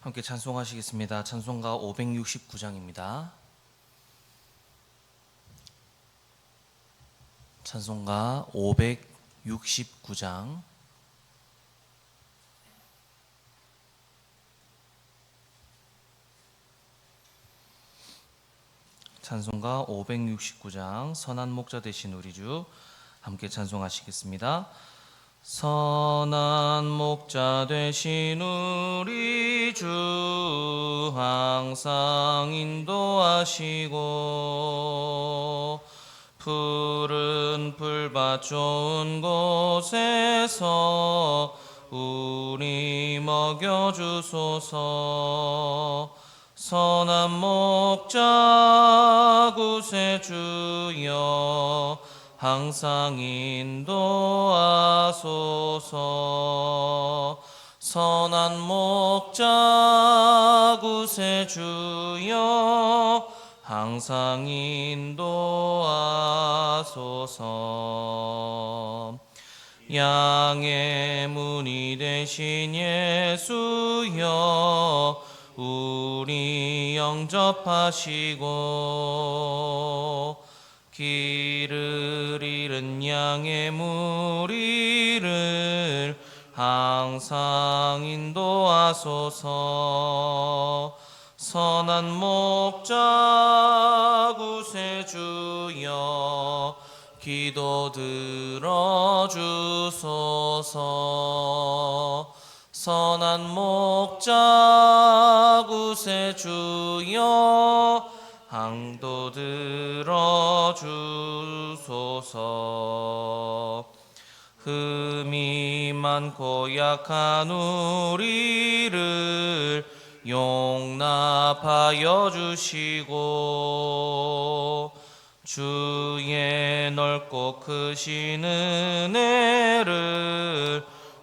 함께 찬송하시겠습니다. 찬송가 569장입니다. 찬송가 569장. 찬송가 569장 선한 목자 되신 우리 주 함께 찬송하시겠습니다. 선한 목자 되신 우리 주 항상 인도하시고 푸른 풀밭 좋은 곳에서 우리 먹여주소서. 선한 목자 구세주여 항상 인도하소서. 선한 목자 구세주여 항상 인도하소서. 양의 문이 되신 예수여 우리 영접하시고 길을 잃은 양의 무리를 항상 인도하소서. 선한 목자 구세주여 기도 들어주소서. 선한 목자 구세주여 항도 들어주소서. 흠이 많고 약한 우리를 용납하여 주시고 주의 넓고 크신 은혜를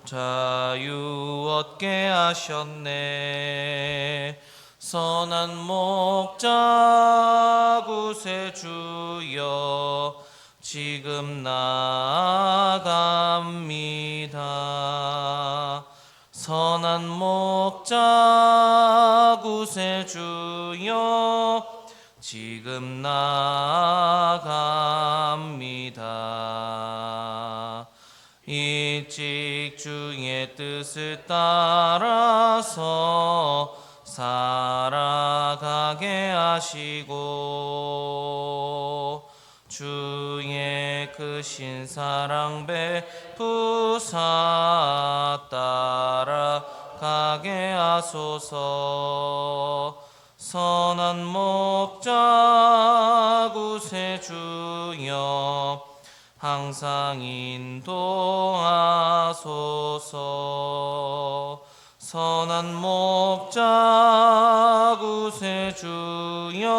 자유 얻게 하셨네. 선한 목자 구세주여 지금 나아갑니다. 선한 목자 구세주여 지금 나아갑니다. 일찍 주의 뜻을 따라서 살아가게 하시고 주의 크신 사랑 베푸사 따라가게 하소서. 선한 목자 구세주여 항상 인도하소서. 선한 목자 구세주여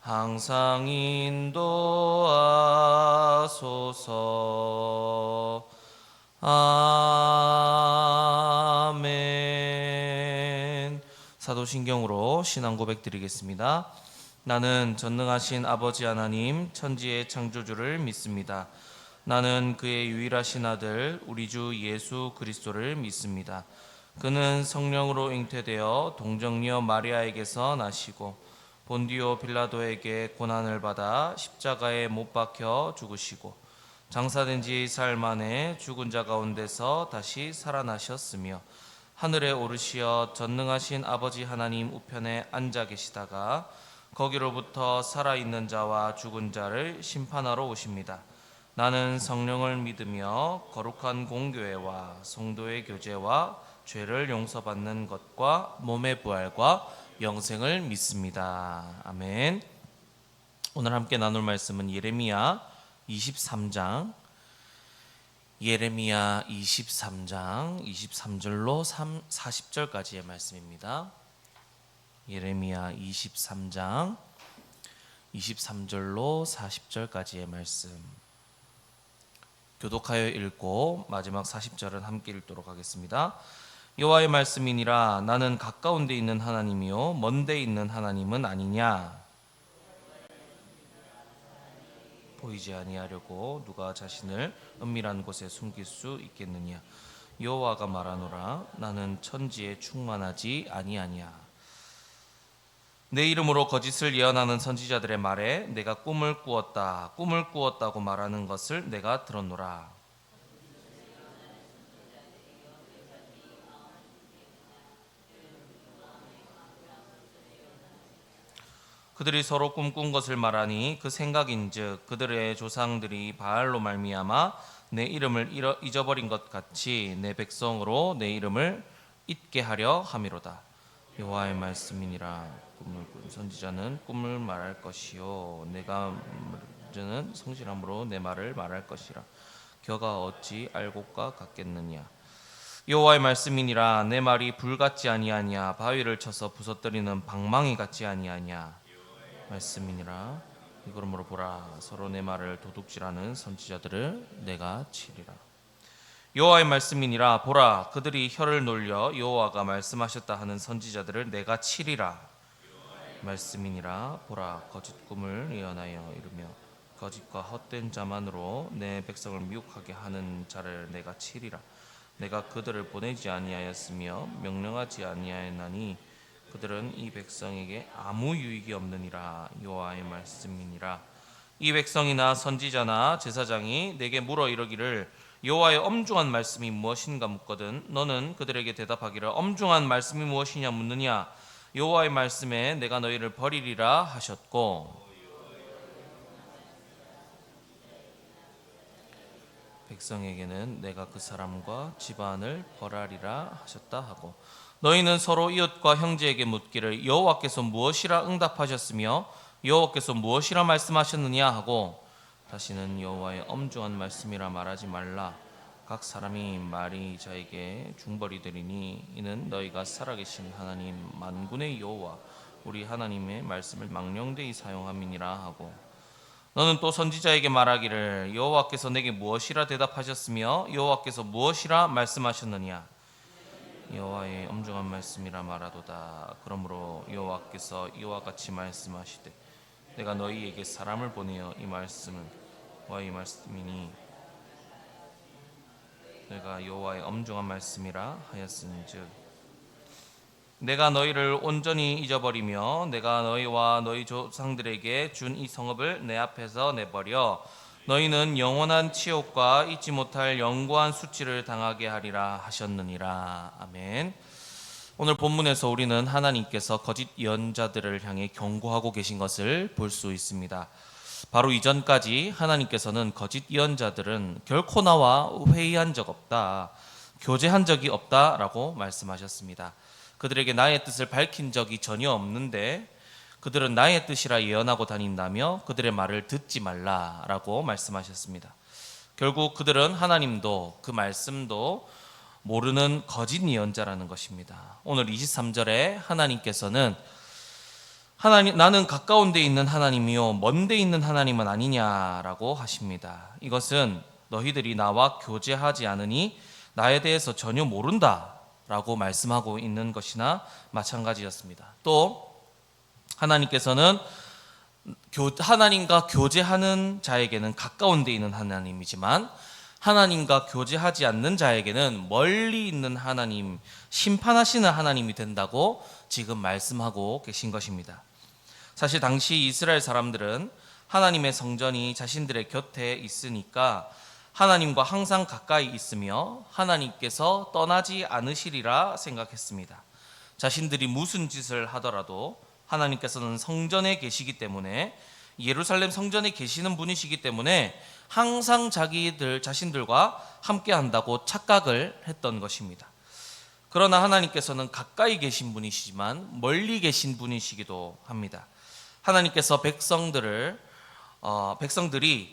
항상 인도하소서. 아멘. 사도신경으로 신앙 고백 드리겠습니다. 나는 전능하신 아버지 하나님 천지의 창조주를 믿습니다. 나는 그의 유일하신 아들 우리 주 예수 그리스도를 믿습니다. 그는 성령으로 잉태되어 동정녀 마리아에게서 나시고 본디오 빌라도에게 고난을 받아 십자가에 못 박혀 죽으시고 장사된 지 사흘 만에 죽은 자 가운데서 다시 살아나셨으며 하늘에 오르시어 전능하신 아버지 하나님 우편에 앉아 계시다가 거기로부터 살아있는 자와 죽은 자를 심판하러 오십니다. 나는 성령을 믿으며 거룩한 공교회와 성도의 교제와 죄를 용서받는 것과 몸의 부활과 영생을 믿습니다. 아멘. 오늘 함께 나눌 말씀은 예레미야 23장 23절로 40절까지의 말씀입니다. 예레미야 23장 23절로 40절까지의 말씀 교독하여 읽고 마지막 40절은 함께 읽도록 하겠습니다. 여호와의 말씀이니라. 나는 가까운 데 있는 하나님이요 먼 데 있는 하나님은 아니냐. 보이지 아니하려고 누가 자신을 은밀한 곳에 숨길 수 있겠느냐. 여호와가 말하노라 나는 천지에 충만하지 아니하냐. 내 이름으로 거짓을 예언하는 선지자들의 말에 내가 꿈을 꾸었다고 말하는 것을 내가 들었노라. 그들이 서로 꿈꾼 것을 말하니 그 생각인즉 그들의 조상들이 바알로 말미암아 내 이름을 잊어버린 것 같이 내 백성으로 내 이름을 잊게 하려 함이로다. 여호와의 말씀이니라. 꿈을 꾼 선지자는 꿈을 말할 것이요 내가 저는 성실함으로 내 말을 말할 것이라. 겨가 어찌 알곡과 같겠느냐. 여호와의 말씀이니라. 내 말이 불 같지 아니하냐. 바위를 쳐서 부서뜨리는 방망이 같지 아니하냐. 말씀이니라. 이그러므로 보라 서로 내 말을 도둑질하는 선지자들을 내가 치리라. 여호와의 말씀이니라. 보라 그들이 혀를 놀려 여호와가 말씀하셨다 하는 선지자들을 내가 치리라. 말씀이니라. 보라 거짓 꿈을 예언하여 이르며 거짓과 헛된 자만으로 내 백성을 미혹하게 하는 자를 내가 치리라. 내가 그들을 보내지 아니하였으며 명령하지 아니하였나니 그들은 이 백성에게 아무 유익이 없느니라. 여호와의 말씀이니라. 이 백성이나 선지자나 제사장이 내게 물어 이르기를 여호와의 엄중한 말씀이 무엇인가 묻거든 너는 그들에게 대답하기를 엄중한 말씀이 무엇이냐 묻느냐. 여호와의 말씀에 내가 너희를 버리리라 하셨고 백성에게는 내가 그 사람과 집안을 벌하리라 하셨다 하고 너희는 서로 이웃과 형제에게 묻기를 여호와께서 무엇이라 응답하셨으며 여호와께서 무엇이라 말씀하셨느냐 하고 다시는 여호와의 엄중한 말씀이라 말하지 말라. 각 사람이 말이 자에게 중벌이 되리니 이는 너희가 살아계신 하나님 만군의 여호와 우리 하나님의 말씀을 망령되이 사용함이니라 하고 너는 또 선지자에게 말하기를 여호와께서 내게 무엇이라 대답하셨으며 여호와께서 무엇이라 말씀하셨느냐. 여호와의 엄중한 말씀이라 말하도다. 그러므로 여호와께서 이와 같이 말씀하시되 내가 너희에게 사람을 보내어 이 말씀이니 내가 여호와의 엄중한 말씀이라 하였은즉 내가 너희를 온전히 잊어버리며 내가 너희와 너희 조상들에게 준 이 성읍을 내 앞에서 내버려 너희는 영원한 치욕과 잊지 못할 영구한 수치를 당하게 하리라 하셨느니라. 아멘. 오늘 본문에서 우리는 하나님께서 거짓 예언자들을 향해 경고하고 계신 것을 볼 수 있습니다. 바로 이전까지 하나님께서는 거짓 예언자들은 결코 나와 회의한 적 없다, 교제한 적이 없다라고 말씀하셨습니다. 그들에게 나의 뜻을 밝힌 적이 전혀 없는데 그들은 나의 뜻이라 예언하고 다닌다며 그들의 말을 듣지 말라라고 말씀하셨습니다. 결국 그들은 하나님도 그 말씀도 모르는 거짓 예언자라는 것입니다. 오늘 23절에 하나님께서는 나는 가까운 데 있는 하나님이요 먼 데 있는 하나님은 아니냐라고 하십니다. 이것은 너희들이 나와 교제하지 않으니 나에 대해서 전혀 모른다라고 말씀하고 있는 것이나 마찬가지였습니다. 또 하나님께서는 하나님과 교제하는 자에게는 가까운 데 있는 하나님이지만 하나님과 교제하지 않는 자에게는 멀리 있는 하나님, 심판하시는 하나님이 된다고 지금 말씀하고 계신 것입니다. 사실 당시 이스라엘 사람들은 하나님의 성전이 자신들의 곁에 있으니까 하나님과 항상 가까이 있으며 하나님께서 떠나지 않으시리라 생각했습니다. 자신들이 무슨 짓을 하더라도 하나님께서는 성전에 계시기 때문에 예루살렘 성전에 계시는 분이시기 때문에 항상 자신들과 함께 한다고 착각을 했던 것입니다. 그러나 하나님께서는 가까이 계신 분이시지만 멀리 계신 분이시기도 합니다. 하나님께서 백성들이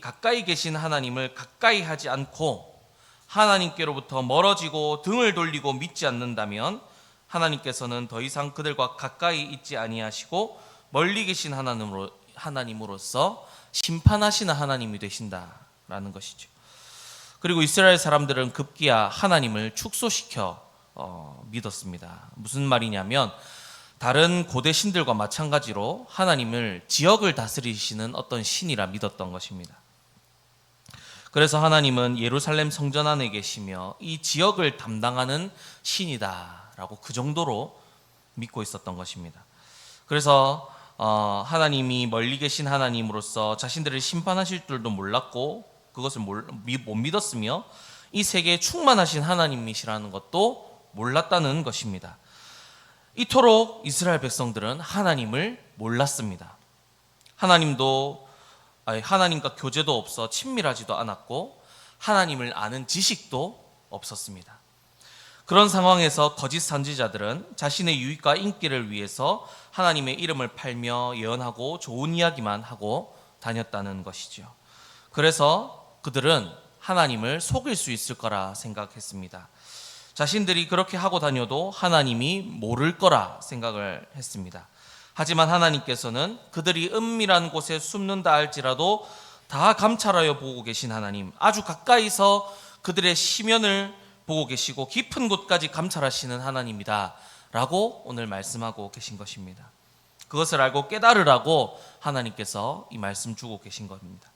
가까이 계신 하나님을 가까이 하지 않고 하나님께로부터 멀어지고 등을 돌리고 믿지 않는다면 하나님께서는 더 이상 그들과 가까이 있지 아니하시고 멀리 계신 하나님으로서 심판하시는 하나님이 되신다라는 것이죠. 그리고 이스라엘 사람들은 급기야 하나님을 축소시켜 믿었습니다. 무슨 말이냐면 다른 고대 신들과 마찬가지로 하나님을 지역을 다스리시는 어떤 신이라 믿었던 것입니다. 그래서 하나님은 예루살렘 성전 안에 계시며 이 지역을 담당하는 신이다라고 그 정도로 믿고 있었던 것입니다. 그래서 하나님이 멀리 계신 하나님으로서 자신들을 심판하실 줄도 몰랐고 그것을 못 믿었으며 이 세계에 충만하신 하나님이시라는 것도 몰랐다는 것입니다. 이토록 이스라엘 백성들은 하나님을 몰랐습니다. 하나님과 교제도 없어 친밀하지도 않았고 하나님을 아는 지식도 없었습니다. 그런 상황에서 거짓 선지자들은 자신의 유익과 인기를 위해서 하나님의 이름을 팔며 예언하고 좋은 이야기만 하고 다녔다는 것이죠. 그래서 그들은 하나님을 속일 수 있을 거라 생각했습니다. 자신들이 그렇게 하고 다녀도 하나님이 모를 거라 생각을 했습니다. 하지만 하나님께서는 그들이 은밀한 곳에 숨는다 할지라도 다 감찰하여 보고 계신 하나님, 아주 가까이서 그들의 시면을 보고 계시고 깊은 곳까지 감찰하시는 하나님이다 라고 오늘 말씀하고 계신 것입니다. 그것을 알고 깨달으라고 하나님께서 이 말씀 주고 계신 겁니다.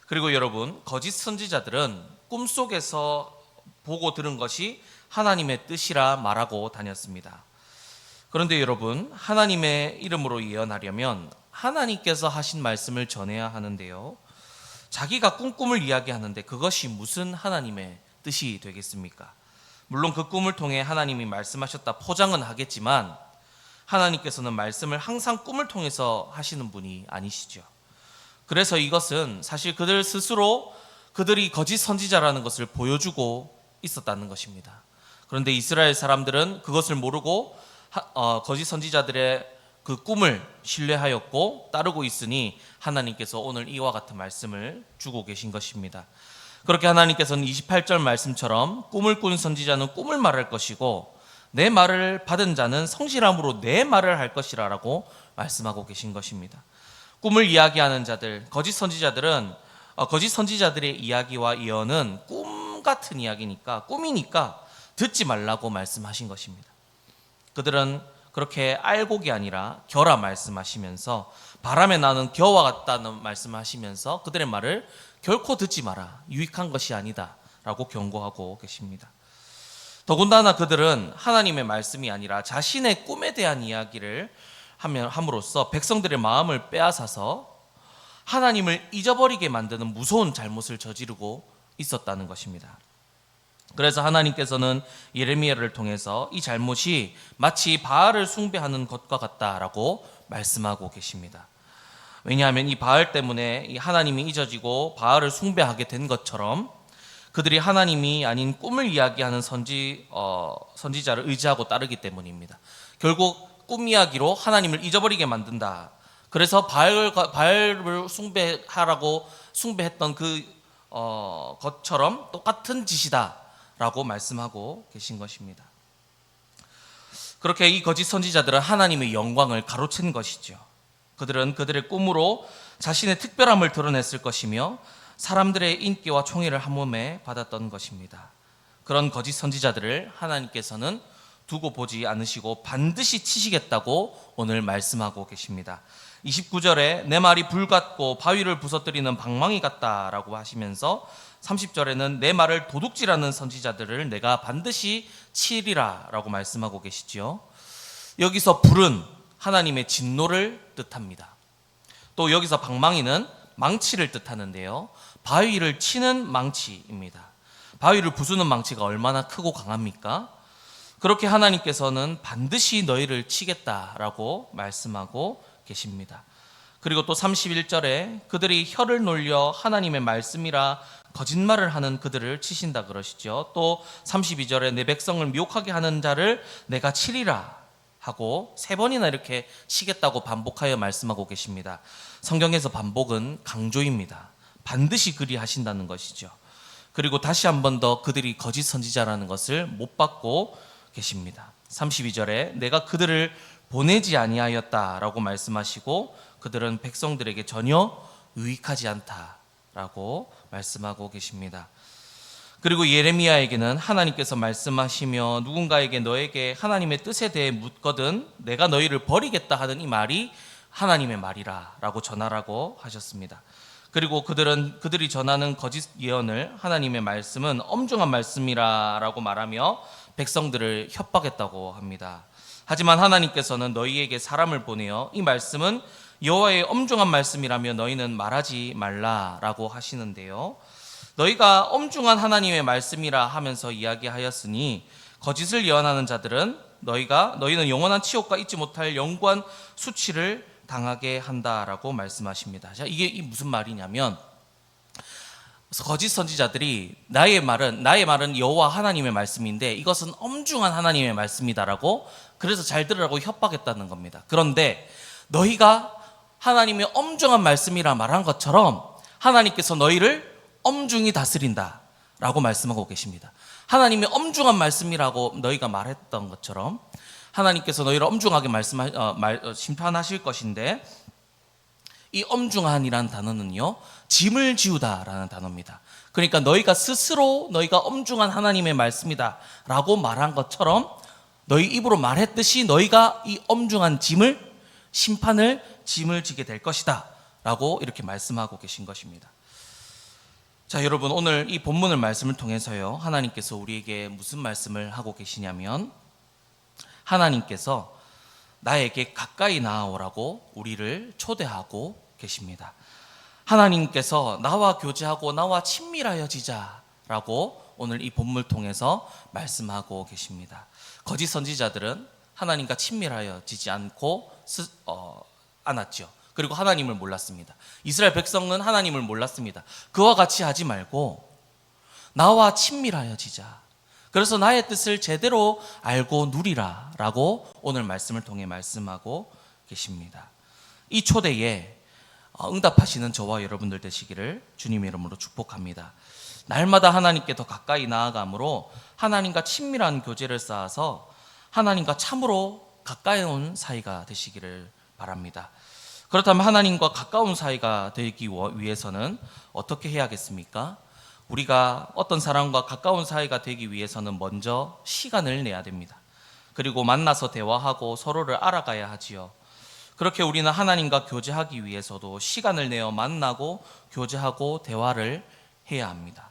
그리고 여러분, 거짓 선지자들은 꿈속에서 보고 들은 것이 하나님의 뜻이라 말하고 다녔습니다. 그런데 여러분, 하나님의 이름으로 예언하려면 하나님께서 하신 말씀을 전해야 하는데요, 자기가 꿈을 이야기하는데 그것이 무슨 하나님의 뜻이 되겠습니까? 물론 그 꿈을 통해 하나님이 말씀하셨다 포장은 하겠지만 하나님께서는 말씀을 항상 꿈을 통해서 하시는 분이 아니시죠. 그래서 이것은 사실 그들 스스로 그들이 거짓 선지자라는 것을 보여주고 있었다는 것입니다. 그런데 이스라엘 사람들은 그것을 모르고 거짓 선지자들의 그 꿈을 신뢰하였고 따르고 있으니 하나님께서 오늘 이와 같은 말씀을 주고 계신 것입니다. 그렇게 하나님께서는 28절 말씀처럼 꿈을 꾼 선지자는 꿈을 말할 것이고 내 말을 받은 자는 성실함으로 내 말을 할 것이라 라고 말씀하고 계신 것입니다. 꿈을 이야기하는 자들, 거짓 선지자들의 이야기와 예언은 꿈 같은 이야기니까, 꿈이니까 듣지 말라고 말씀하신 것입니다. 그들은 그렇게 알곡이 아니라 겨라 말씀하시면서 바람에 나는 겨와 같다는 말씀하시면서 그들의 말을 결코 듣지 마라, 유익한 것이 아니다 라고 경고하고 계십니다. 더군다나 그들은 하나님의 말씀이 아니라 자신의 꿈에 대한 이야기를 함으로써 백성들의 마음을 빼앗아서 하나님을 잊어버리게 만드는 무서운 잘못을 저지르고 있었다는 것입니다. 그래서 하나님께서는 예레미야를 통해서 이 잘못이 마치 바알을 숭배하는 것과 같다라고 말씀하고 계십니다. 왜냐하면 이 바알 때문에 이 하나님이 잊어지고 바알을 숭배하게 된 것처럼 그들이 하나님이 아닌 꿈을 이야기하는 선지자를 의지하고 따르기 때문입니다. 결국 꿈 이야기로 하나님을 잊어버리게 만든다. 그래서 바알을 숭배했던 것처럼 똑같은 짓이다라고 말씀하고 계신 것입니다. 그렇게 이 거짓 선지자들은 하나님의 영광을 가로챈 것이죠. 그들은 그들의 꿈으로 자신의 특별함을 드러냈을 것이며 사람들의 인기와 총애를 한 몸에 받았던 것입니다. 그런 거짓 선지자들을 하나님께서는 두고 보지 않으시고 반드시 치시겠다고 오늘 말씀하고 계십니다. 29절에 내 말이 불 같고 바위를 부서뜨리는 방망이 같다라고 하시면서 30절에는 내 말을 도둑질하는 선지자들을 내가 반드시 치리라 라고 말씀하고 계시지요. 여기서 불은 하나님의 진노를 뜻합니다. 또 여기서 방망이는 망치를 뜻하는데요, 바위를 치는 망치입니다. 바위를 부수는 망치가 얼마나 크고 강합니까? 그렇게 하나님께서는 반드시 너희를 치겠다라고 말씀하고 계십니다. 그리고 또 31절에 그들이 혀를 놀려 하나님의 말씀이라 거짓말을 하는 그들을 치신다 그러시죠. 또 32절에 내 백성을 미혹하게 하는 자를 내가 치리라 하고 3번이나 이렇게 치겠다고 반복하여 말씀하고 계십니다. 성경에서 반복은 강조입니다. 반드시 그리 하신다는 것이죠. 그리고 다시 한 번 더 그들이 거짓 선지자라는 것을 못 받고 계십니다. 32절에 내가 그들을 보내지 아니하였다라고 말씀하시고 그들은 백성들에게 전혀 유익하지 않다라고 말씀하고 계십니다. 그리고 예레미야에게는 하나님께서 말씀하시며 누군가에게 너에게 하나님의 뜻에 대해 묻거든 내가 너희를 버리겠다 하는 이 말이 하나님의 말이라 라고 전하라고 하셨습니다. 그리고 그들이 전하는 거짓 예언을 하나님의 말씀은 엄중한 말씀이라고 말하며 백성들을 협박했다고 합니다. 하지만 하나님께서는 너희에게 사람을 보내어 이 말씀은 여호와의 엄중한 말씀이라며 너희는 말하지 말라라고 하시는데요. 너희가 엄중한 하나님의 말씀이라 하면서 이야기하였으니 거짓을 예언하는 자들은 너희는 영원한 치욕과 잊지 못할 영구한 수치를 당하게 한다라고 말씀하십니다. 자, 이게 무슨 말이냐면 거짓 선지자들이 나의 말은 여호와 하나님의 말씀인데 이것은 엄중한 하나님의 말씀이다라고 그래서 잘 들으라고 협박했다는 겁니다. 그런데 너희가 하나님의 엄중한 말씀이라 말한 것처럼 하나님께서 너희를 엄중히 다스린다라고 말씀하고 계십니다. 하나님의 엄중한 말씀이라고 너희가 말했던 것처럼 하나님께서 너희를 엄중하게 심판하실 것인데 이 엄중한이라는 단어는요, 짐을 지우다라는 단어입니다. 그러니까 너희가 스스로 너희가 엄중한 하나님의 말씀이다라고 말한 것처럼 너희 입으로 말했듯이 너희가 이 엄중한 심판을 지게 될 것이다라고 이렇게 말씀하고 계신 것입니다. 자, 여러분, 오늘 이 본문을 말씀을 통해서요, 하나님께서 우리에게 무슨 말씀을 하고 계시냐면 하나님께서 나에게 가까이 나아오라고 우리를 초대하고 계십니다. 하나님께서 나와 교제하고 나와 친밀하여 지자라고 오늘 이 본문을 통해서 말씀하고 계십니다. 거짓 선지자들은 하나님과 친밀하여 지지 않았죠. 그리고 하나님을 몰랐습니다. 이스라엘 백성은 하나님을 몰랐습니다. 그와 같이 하지 말고 나와 친밀하여 지자. 그래서 나의 뜻을 제대로 알고 누리라 라고 오늘 말씀을 통해 말씀하고 계십니다. 이 초대에 응답하시는 저와 여러분들 되시기를 주님의 이름으로 축복합니다. 날마다 하나님께 더 가까이 나아감으로 하나님과 친밀한 교제를 쌓아서 하나님과 참으로 가까이 온 사이가 되시기를 바랍니다. 그렇다면 하나님과 가까운 사이가 되기 위해서는 어떻게 해야겠습니까? 우리가 어떤 사람과 가까운 사이가 되기 위해서는 먼저 시간을 내야 됩니다. 그리고 만나서 대화하고 서로를 알아가야 하지요. 그렇게 우리는 하나님과 교제하기 위해서도 시간을 내어 만나고 교제하고 대화를 해야 합니다.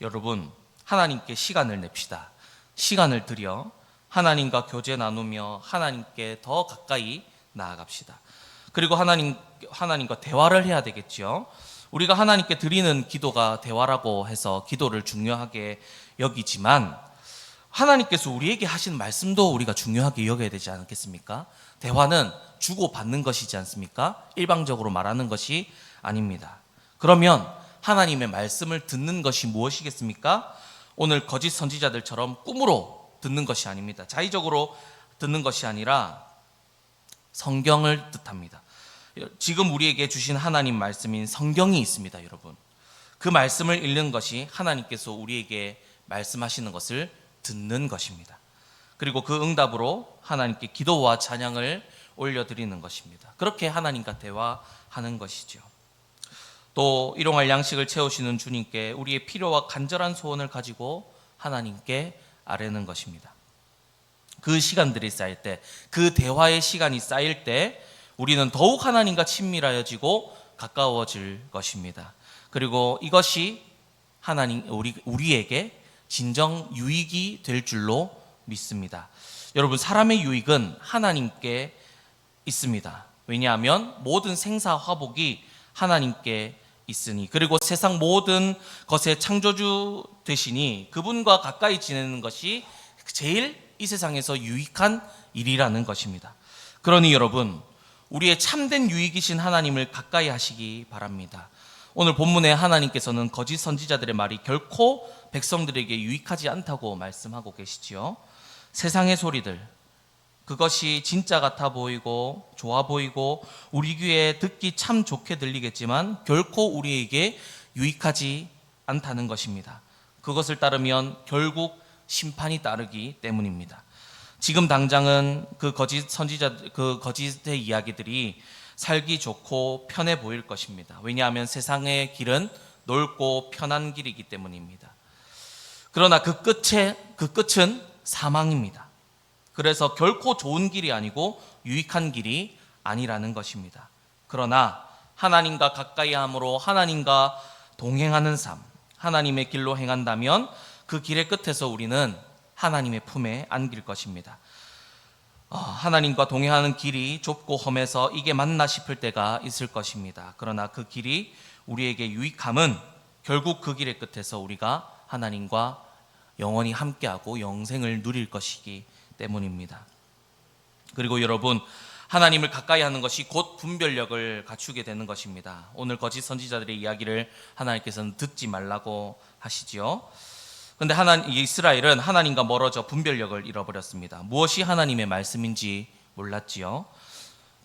여러분, 하나님께 시간을 냅시다. 시간을 들여 하나님과 교제 나누며 하나님께 더 가까이 나아갑시다. 그리고 하나님과 대화를 해야 되겠죠. 우리가 하나님께 드리는 기도가 대화라고 해서 기도를 중요하게 여기지만 하나님께서 우리에게 하신 말씀도 우리가 중요하게 여겨야 되지 않겠습니까? 대화는 주고받는 것이지 않습니까? 일방적으로 말하는 것이 아닙니다. 그러면 하나님의 말씀을 듣는 것이 무엇이겠습니까? 오늘 거짓 선지자들처럼 꿈으로 듣는 것이 아닙니다. 자의적으로 듣는 것이 아니라 성경을 뜻합니다. 지금 우리에게 주신 하나님 말씀인 성경이 있습니다, 여러분. 그 말씀을 읽는 것이 하나님께서 우리에게 말씀하시는 것을 듣는 것입니다. 그리고 그 응답으로 하나님께 기도와 찬양을 올려드리는 것입니다. 그렇게 하나님과 대화하는 것이죠. 또 일용할 양식을 채우시는 주님께 우리의 필요와 간절한 소원을 가지고 하나님께 아뢰는 것입니다. 그 시간들이 쌓일 때, 그 대화의 시간이 쌓일 때 우리는 더욱 하나님과 친밀하여지고 가까워질 것입니다. 그리고 이것이 우리에게 진정 유익이 될 줄로 믿습니다. 여러분, 사람의 유익은 하나님께 있습니다. 왜냐하면 모든 생사 화복이 하나님께 있으니, 그리고 세상 모든 것의 창조주 되시니 그분과 가까이 지내는 것이 제일 이 세상에서 유익한 일이라는 것입니다. 그러니 여러분, 우리의 참된 유익이신 하나님을 가까이 하시기 바랍니다. 오늘 본문에 하나님께서는 거짓 선지자들의 말이 결코 백성들에게 유익하지 않다고 말씀하고 계시지요. 세상의 소리들, 그것이 진짜 같아 보이고 좋아 보이고 우리 귀에 듣기 참 좋게 들리겠지만 결코 우리에게 유익하지 않다는 것입니다. 그것을 따르면 결국 심판이 따르기 때문입니다. 지금 당장은 그 거짓의 이야기들이 살기 좋고 편해 보일 것입니다. 왜냐하면 세상의 길은 넓고 편한 길이기 때문입니다. 그러나 그 끝은 사망입니다. 그래서 결코 좋은 길이 아니고 유익한 길이 아니라는 것입니다. 그러나 하나님과 가까이 함으로 하나님과 동행하는 삶, 하나님의 길로 행한다면 그 길의 끝에서 우리는 하나님의 품에 안길 것입니다. 하나님과 동행하는 길이 좁고 험해서 이게 맞나 싶을 때가 있을 것입니다. 그러나 그 길이 우리에게 유익함은 결국 그 길의 끝에서 우리가 하나님과 영원히 함께하고 영생을 누릴 것이기 때문입니다. 그리고 여러분, 하나님을 가까이 하는 것이 곧 분별력을 갖추게 되는 것입니다. 오늘 거짓 선지자들의 이야기를 하나님께서는 듣지 말라고 하시지요. 그런데 이스라엘은 하나님과 멀어져 분별력을 잃어버렸습니다. 무엇이 하나님의 말씀인지 몰랐지요.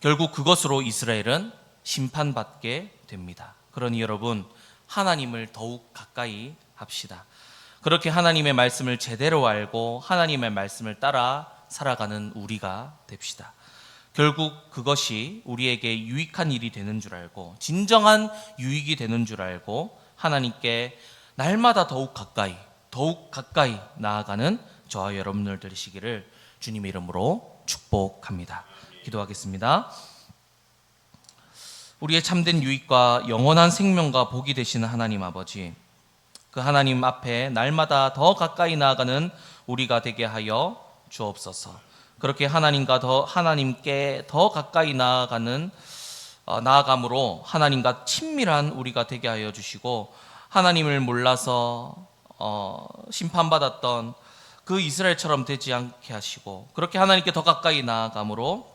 결국 그것으로 이스라엘은 심판받게 됩니다. 그러니 여러분, 하나님을 더욱 가까이 합시다. 그렇게 하나님의 말씀을 제대로 알고 하나님의 말씀을 따라 살아가는 우리가 됩시다. 결국 그것이 우리에게 유익한 일이 되는 줄 알고, 진정한 유익이 되는 줄 알고 하나님께 날마다 더욱 가까이 나아가는 저와 여러분들 되시기를 주님의 이름으로 축복합니다. 기도하겠습니다. 우리의 참된 유익과 영원한 생명과 복이 되시는 하나님 아버지, 그 하나님 앞에 날마다 더 가까이 나아가는 우리가 되게 하여 주옵소서. 그렇게 하나님께 더 가까이 나아감으로 하나님과 친밀한 우리가 되게 하여 주시고, 하나님을 몰라서 심판받았던 그 이스라엘처럼 되지 않게 하시고, 그렇게 하나님께 더 가까이 나아감으로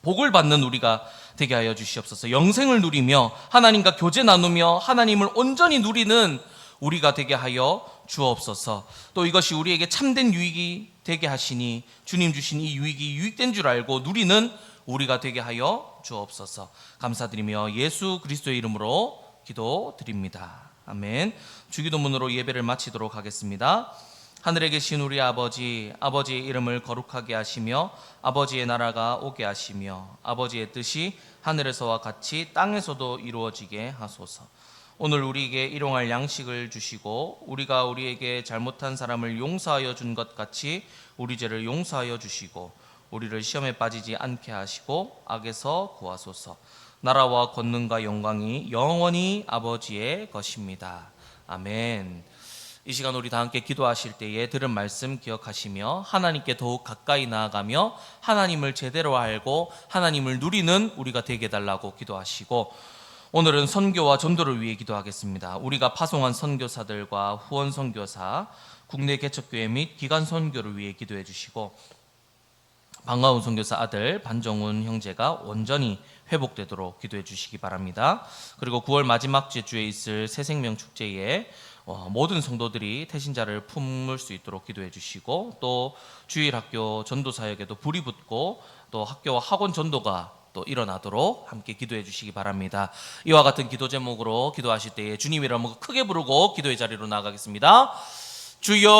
복을 받는 우리가 되게 하여 주시옵소서. 영생을 누리며 하나님과 교제 나누며 하나님을 온전히 누리는 우리가 되게 하여 주옵소서. 또 이것이 우리에게 참된 유익이 되게 하시니 주님 주신 이 유익이 유익된 줄 알고 누리는 우리가 되게 하여 주옵소서. 감사드리며 예수 그리스도의 이름으로 기도드립니다. 아멘. 주기도문으로 예배를 마치도록 하겠습니다. 하늘에 계신 우리 아버지, 아버지의 이름을 거룩하게 하시며 아버지의 나라가 오게 하시며 아버지의 뜻이 하늘에서와 같이 땅에서도 이루어지게 하소서. 오늘 우리에게 일용할 양식을 주시고 우리가 우리에게 잘못한 사람을 용서하여 준 것 같이 우리 죄를 용서하여 주시고 우리를 시험에 빠지지 않게 하시고 악에서 구하소서. 나라와 권능과 영광이 영원히 아버지의 것입니다. 아멘. 이 시간 우리 다 함께 기도하실 때에 들은 말씀 기억하시며 하나님께 더욱 가까이 나아가며 하나님을 제대로 알고 하나님을 누리는 우리가 되게 해달라고 기도하시고, 오늘은 선교와 전도를 위해 기도하겠습니다. 우리가 파송한 선교사들과 후원 선교사, 국내 개척교회 및 기간 선교를 위해 기도해 주시고, 방가훈 선교사 아들 반정훈 형제가 온전히 회복되도록 기도해 주시기 바랍니다. 그리고 9월 마지막 주에 있을 새생명 축제에 모든 성도들이 태신자를 품을 수 있도록 기도해 주시고, 또 주일학교 전도사역에도 불이 붙고 또 학교와 학원 전도가 또 일어나도록 함께 기도해 주시기 바랍니다. 이와 같은 기도 제목으로 기도하실 때에 주님 이름을 크게 부르고 기도의 자리로 나가겠습니다. 주여!